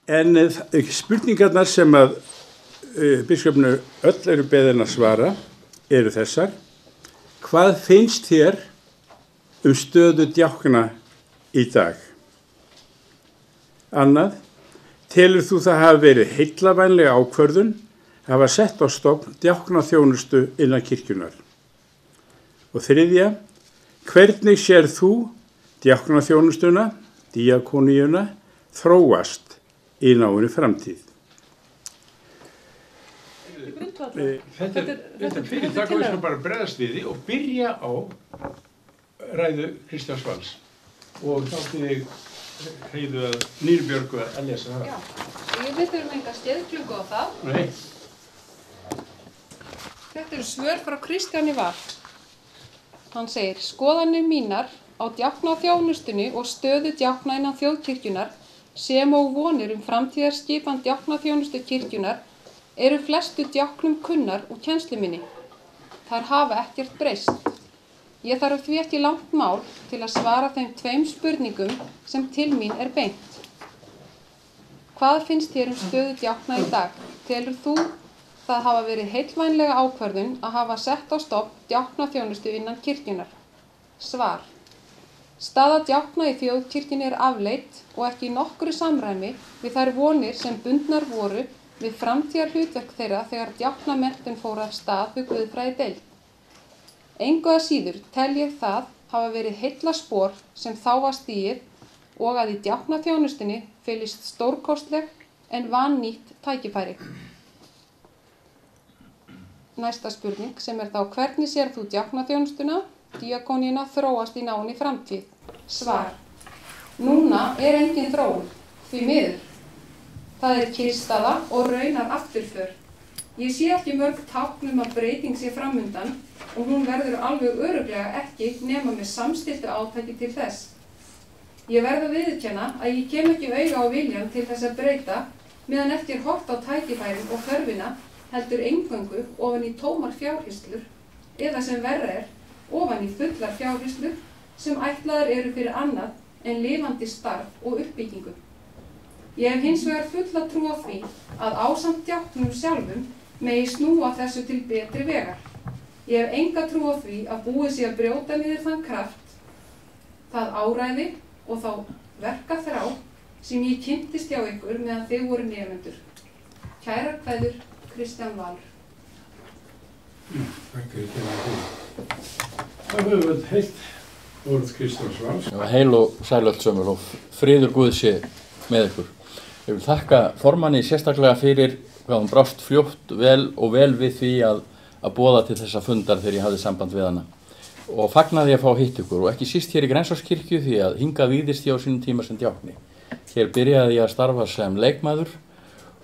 En spurningarnar sem að biskupinu öll eru beðin að svara eru þessar. Hvað finnst þér stöðu djákna í dag? Annað, telur þú það hafa verið heillavænlega ákvörðun hafa sett á stofn djáknaþjónustu innan kirkjunnar? Og þriðja, hvernig sér þú djáknaþjónustuna, díakoníuna, þróast í náinni framtíð? Þetta fyrir það komið sem bara bregðast við því og byrja á ræðu Kristjáns Vals. Og þá fyrir þig heiðu að Nýrbjörgu að lesa það. Já, við þurfum enga stjæðklungu á það. Nei. Þetta eru svör frá Kristjáni Val. Hann segir, skoðanir mínar á djáknaþjónustunni og stöðu djákna innan þjóðkirkjunnar sem og vonir framtíðarskipan djáknaþjónustu kirkjunnar eru flestu djáknum kunnar úr kennslu minni. Þær hafa ekkert breyst. Ég þarf því ekki langt mál til að svara þeim 2 spurningum sem til mín er beint. Hvað finnst þér stöðu djákna í dag? Telur þú það hafa verið heilvænlega ákvörðun að hafa sett á stofn djáknaþjónustu innan kirkjunnar? Svar. Staða djákna í þjóðkirkjunni er afleitt og ekki í nokkru samræmi við þær vonir sem bundnar voru við framtíðarhlutverk þeirra þegar djáknamenntun fór af stað við guðfræðideild. Engu að síður tel ég það hafa verið heillaspor sem þá var stigið og að í djáknaþjónustunni felist stórkostleg en vannýtt tækifæri. Næsta spurning sem er þá, hvernig sér þú djáknaþjónustuna, díakoníuna þróast í náinni framtíð? Svar. Núna er engin þróun, því miður. Það er kyrrstaða og raunar afturför. Ég sé ekki mörg tákn að breyting sé framundan og hún verður alveg örugglega ekki nema með samstilltu átaki til þess. Ég verð að viðurkenna að ég kem ekki auga á viljan til þess að breyta meðan ekki er horft á tækifærin og þörfina heldur eingöngu ofan í tómar fjárhirslur eða sem verra er ofan í fullar fjárhirslur sem ætlaðar eru fyrir annað en lifandi starf og uppbyggingu. Ég hef hins vegar fulla trú á því að ásamt djáknum sjálfum megi snúa þessu til betri vegar. Ég hef enga trú á því að búið sé að brjóta niður þann kraft, það áræði og þá verkaþrá sem ég kynntist hjá ykkur meðan þið voru nemendur. Kærar kveðjur, Kristján Valur. Takk fyrir því. Það höfum við heilt orð Kristjáns Vals. Heil og sælöld sömul og friður Guð sé með ykkur. Ég vil þakka formanni sérstaklega fyrir hvað hún brást fljótt vel við því að boða til þessa fundar þegar ég hafði samband við hana. Og fagnaði að fá hitt ykkur og ekki síst hér í Grensáskirkju því að hingað víðist ég á sínum tíma sem djákni. Hér byrjaði ég að starfa sem leikmaður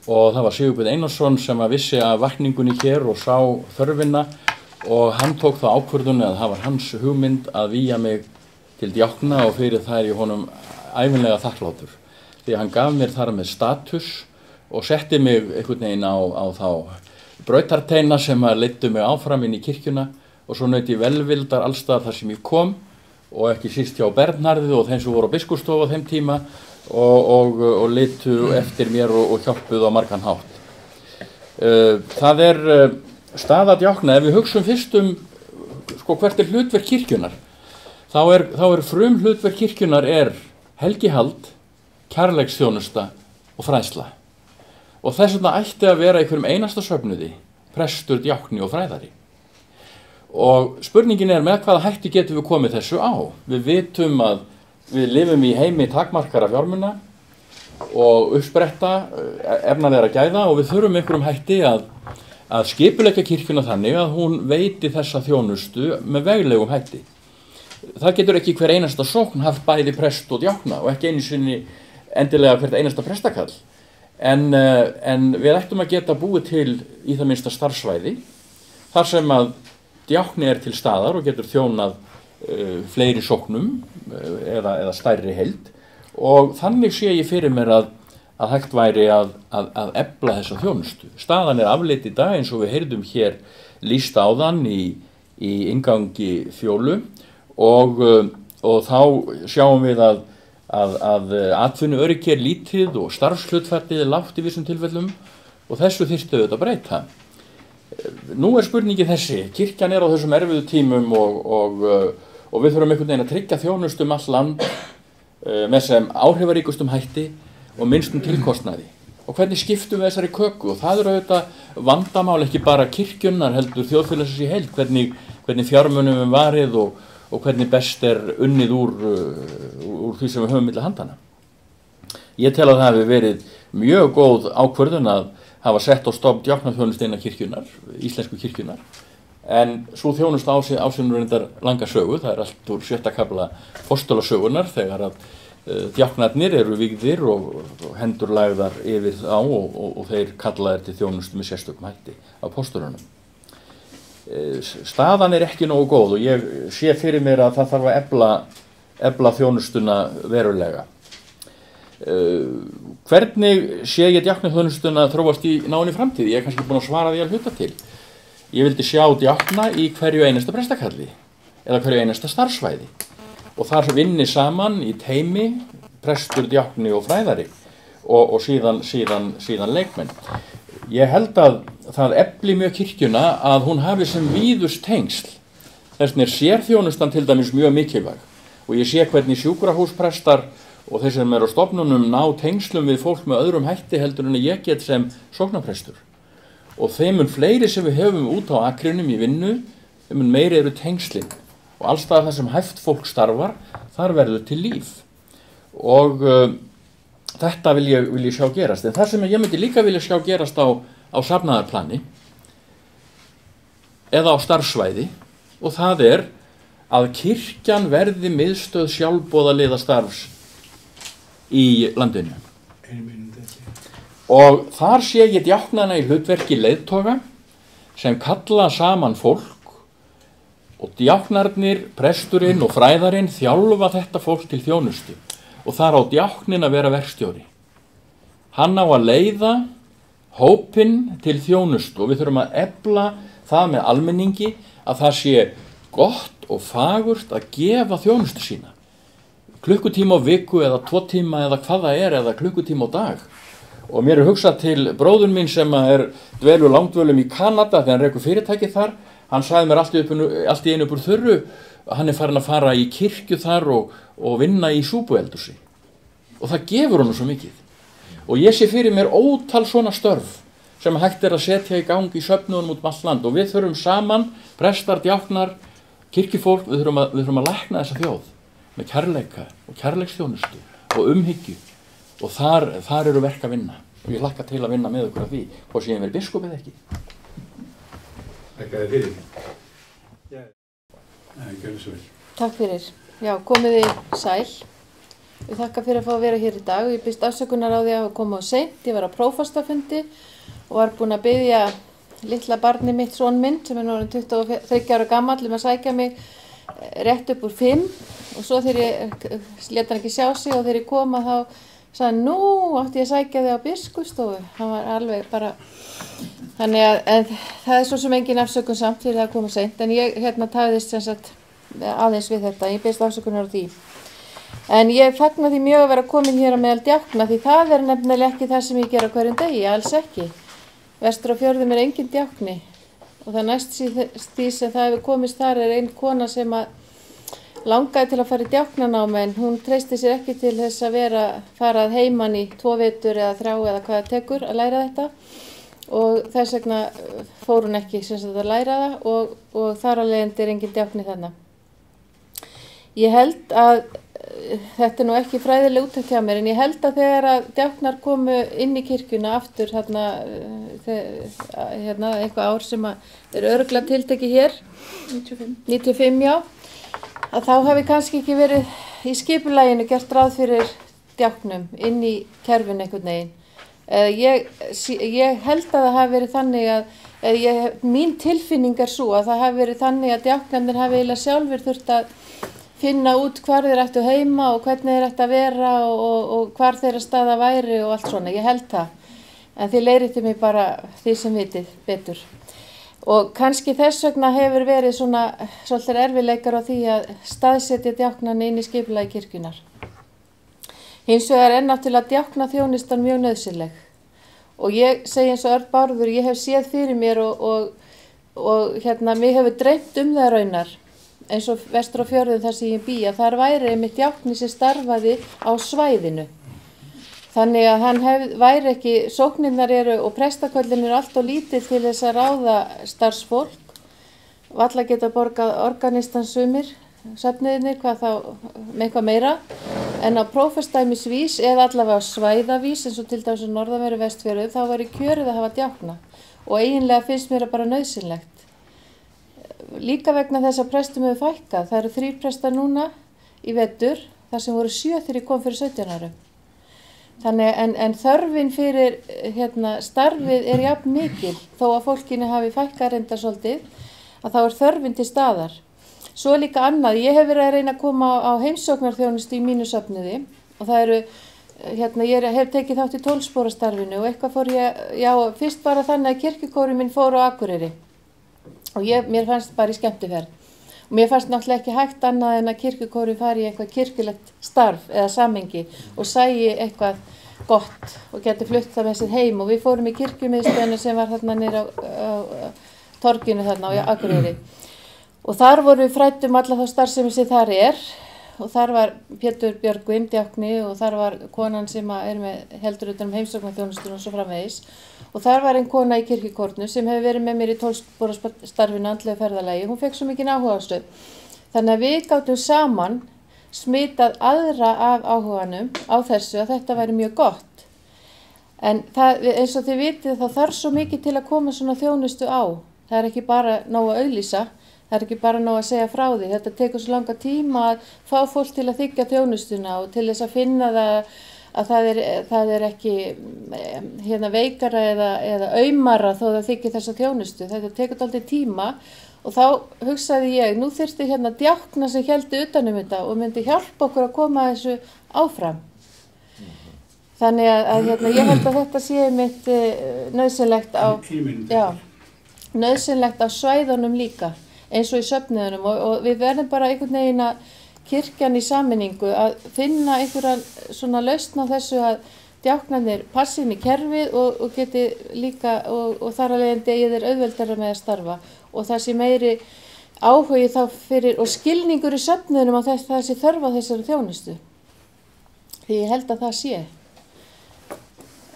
og það var Sigurbjörn Einarsson sem að vissi af vakningunni hér og sá þörfina og hann tók það ákvörðun að það var hans hugmynd að vígja mig til djákna og fyrir það er ég honum ævinlega þakklátur. Því að hann gaf mér þar með status og setti mig einhvern veginn á þá brautarteina sem að leiddu mig áfram inn í kirkjuna og svo naut ég velvildar allstaðar þar sem ég kom og ekki síst hjá Bernharði og þeim sem voru á biskupsstofu á þeim tíma og litu eftir mér og hjálpuðu á margan hátt. Það er staða djákna, ef við hugsum fyrst hvert er hlutverk kirkjunar, þá er hlutverk kirkjunar er helgihald, kærleiksþjónusta og fræðsla. Og þess vegna ætti að vera einhverjum einasta söfnuði, prestur, djákni og fræðari. Og spurningin er með hvaða hætti getum við komið þessu á. Við vitum að við lifum í heimi takmarkara fjármuna og uppspretta efnalega gæða og við þurfum einhverjum hætti að skipuleggja kirkjuna þannig að hún veiti þessa þjónustu með veglegum hætti. Það getur ekki hver einasta sókn haft bæði prest og djákna og ekki einu sinni endilega hvert einasta prestakall. En við ættum að geta búið til í það minnsta starfsvæði þar sem að djákni er til staðar og getur þjónað fleiri sóknum eða stærri heild og þannig sé ég fyrir mér að hægt væri að efla þessa þjónustu. Staðan er afleitt í dag eins og við heyrðum hér lýst áðan í inngangi Fjólu og þá sjáum við að að atvinnu öryggi er lítið og starfshlutfallið er lágt í vissum tilfellum og þessu þyrfti auðvitað að breyta. Nú er spurningi þessi, kirkjan er á þessum erfiðu tímum og við þurfum einhvern veginn að tryggja þjónustu all land með sem áhrifaríkustum hætti og minnstum tilkostnaði. Og hvernig skiptum við þessari köku? Og það auðvitað vandamál ekki bara kirkjunnar heldur þjóðfélagsins í heild, hvernig fjármunum varið og hvernig best er unnið úr því sem við höfum milli handana. Ég tel að það hefur verið mjög góð ákvörðun að hafa sett á stofn djáknaþjónustu innan kirkjunnar, íslensku kirkjunnar, en svo þjónustu ásynur reyndar langa sögu, það er allt úr 7. kafla postulasögunar þegar að djáknarnir eru vígðir og hendur lagðar yfir þá og þeir kallaðir til þjónustu með sérstökum hætti af postulunum. Staðan er ekki nógu góð og ég sé fyrir mér að það þarf að efla þjónustuna verulega. Hvernig sé ég djáknaþjónustuna þróast í náinni framtíð? Ég er kannski búinn að svara því að hluta til. Ég vildi sjá djákna í hverju einasta prestakalli eða hverju einasta starfsvæði og þar vinni saman í teymi prestur, djákni og fræðari og síðan leikmenn. Ég held að það efli mjög kirkjuna að hún hafi sem víðust tengsl. Þess vegna er sérþjónustan til dæmis mjög mikilvæg og ég sé hvernig sjúkrahúsprestar og þeir sem eru á stofnunum ná tengslum við fólk með öðrum hætti heldur en ég get sem sóknarprestur. Og þeim mun fleiri sem við höfum út á akrinum í vinnu, þeim mun meiri eru tengslin. Og allstaðar þar sem hæft fólk starfar, þar verður til líf. Og þetta vil ég sjá gerast. En það sem ég myndi líka vilja sjá gerast á safnaðarplani eða á starfsvæði, og það er að kirkjan verði miðstöð sjálfboðaliðastarfs í landinu. Og þar sé ég djáknana í hlutverki leiðtoga sem kalla saman fólk og djáknarnir, presturinn og fræðarinn þjálfa þetta fólk til þjónustu og þar á djáknin að vera verkstjóri. Hann á að leiða hópinn til þjónustu og við þurfum að efla það með almenningi að það sé gott og fagurt að gefa þjónustu sína. Klukkutíma á viku eða 2 tíma eða hvað það er eða klukkutíma á dag. Og mér er hugsað til bróður mín sem dvelur langdvölum í Kanada þegar hann rekur fyrirtæki þar. Hann sagði mér allt í einu upp úr þurru að hann er farin að fara í kirkju þar og vinna í súpueldhúsi. Og það gefur honum svo mikið. Og ég sé fyrir mér ótal svona störf sem hægt er að setja í gang í söfnuðunum út allt land. Og við þurfum saman, prestar, djáknar, kirkjufólk, við þurfum að lækna þessa þjóð með kærleika og kærleiksþjónustu og umhyggju. Og þar eru verk að vinna. Og ég hlakka til að vinna með ykkur af því, hvort sem ég verið biskup eða ekki. Þakka þér fyrir. Gjörðu svo vel. Takk fyrir. Já, komið þið sæl. Ég þakka fyrir að fá að vera hér í dag. Ég biðst afsökunar á því að koma á seint. Ég var á prófastafundi og var búin að biðja litla barni mitt, son minn, sem er orðinn 23 ára gamall, að sækja mig rétt upp úr 5. Og svo þegar ég lét hann ekki sjá sig og þegar ég kom að þá sagði, nú átti ég að sækja þig á biskupsstofu. Hann var alveg bara... Þannig að það er svo sem engin afsökun samt fyrir það að koma seint, en ég tafðist sem sagt aðeins við þetta, ég biðst afsökunar á því. En ég fagna því mjög að vera komin hér á meðal djákna því það er nefnilega ekki það sem ég gera hverjum degi, alls ekki. Vestur á fjörðum er engin djákni og það næst því sem það hefur komist þar er ein kona sem langaði til að fara í djáknanám en hún treysti sér ekki til þess að fara heiman í 2 vetur eða 3 eða hvað það tekur að læra þetta. Og þess vegna fór hún ekki sem sagt að læra það og þar af leiðandi er engin djákni þarna. Ég held að, þetta er nú ekki fræðileg úttekt hjá mér, en ég held að þegar að djáknar komu inn í kirkjuna aftur eitthvað ár sem er örugglega tiltekið hér, 95 já, að þá hafi kannski ekki verið í skipulaginu gert ráð fyrir djáknum inn í kerfin einhvern veginn. Ég held að það hafi verið þannig að mín tilfinning er svo að það hafi verið þannig að djáknarnir hafi eiginlega sjálfur þurft að finna út hvar þeir ættu heima og hvernig þeir ættu að vera og hvar þeirra staða væri og allt svona. Ég held það. En þið leiðréttið mig bara því sem vitið betur. Og kannski þess vegna hefur verið svona svolítið erfiðleikar á því að staðsetja djáknarnir inn í skipulagi kirkjunnar. Hins vegar er náttúrulega djáknaþjónustan mjög nauðsynleg og ég segi eins og Örn Bárður, ég hef séð fyrir mér og mér hefur dreymt það raunar eins og vestur á fjörðum þar sem ég bý að þar væri einmitt djákni sem starfaði á svæðinu. Þannig að hann væri ekki, sóknirnar eru og prestakvöldin eru allt og lítil til þess að ráða starfsfólk, varla geta borgað organistan sumir, söfnuðinir, hvað þá með eitthvað meira, en á prófasdæmisvís eða allavega svæðavís eins og til dæmis á norðanverðu Vestfjörðu þá væri kjörið að hafa djákna og eiginlega finnst mér það bara nauðsynlegt. Líka vegna þess að prestum hefur fækkað, það eru 3 prestar núna í vetur, þar sem voru 7 þegar ég kom fyrir 17 árum. Þannig en þörfin fyrir starfið er jafn mikil þó að fólkinu hafi fækkað reyndar svolítið að þá er þörfin til staðar. Svo líka annað, ég hef verið að reyna að koma á heimsóknarþjónustu í mínu söfnuði og það eru, ég hef tekið þátt í 12 spórastarfinu og eitthvað fór fyrst bara þannig að kirkjukórinn minn fór á Akureyri og mér fannst bara í skemmtiferð. Og mér fannst náttúrulega ekki hægt annað en að kirkjukórinn fari í eitthvað kirkjulegt starf eða samhengi og sæi eitthvað gott og geti flutt það með sér heim og við fórum í kirkjumiðstöðina sem var þarna niður á torginu þarna á Akureyri. Og þar voru við frædd alla þá starfsemi sem þar er og þar var Pétur Björgvin djákni og þar var konan sem heldur utan heimsóknarþjónustuna og svo framvegis og þar var einn kona í kirkjukórnum sem hefur verið með mér í 12 spórastarfinu andlegu ferðalagi. Hún fekk svo mikinn áhuga á þessu. Þannig að við gátum saman smitað aðra af áhuganum á þessu að þetta væri mjög gott. En eins og þið vitið þá þarf svo mikið til að koma svona þjónustu á. Það er ekki bara nóg að auglýsa. Það er ekki bara nóg að segja frá því. Þetta tekur svo langa tíma að fá fólk til að þiggja þjónustuna og til þess að finna að það er ekki veikara eða aumara þó það þiggi þessa þjónustu. Þetta tekur dálítið tíma og þá hugsaði ég, nú þyrfti djákna sem héldi utanum þetta og myndi hjálpa okkur að koma þessu áfram. Þannig að ég held að þetta sé mitt nauðsynlegt á svæðunum líka. Eins og í söfnuðunum og við verðum bara einhvern veginn að kirkjan í sameiningu að finna einhverja svona lausn á þessu að djáknarnir passi inn í kerfið og geti líka og þar að leiðandi eigið þeir auðveldara með að starfa og það sé meiri áhugi þá fyrir og skilningur í söfnuðunum á þessi þörf á þessari þjónustu. Því ég held að það sé.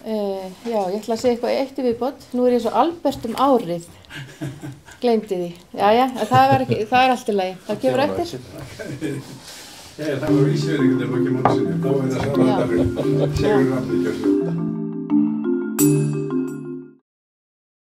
Ég ætla að segja eitthvað eitt í viðbót. Nú er ég svo Albert árið. Gleymdi því. Það er allt í lagi. Það gefur eftir. Það var vísverðingur þegar maður ekki mann sinni. Þá er það saman þetta fyrir. Segur allir ekki.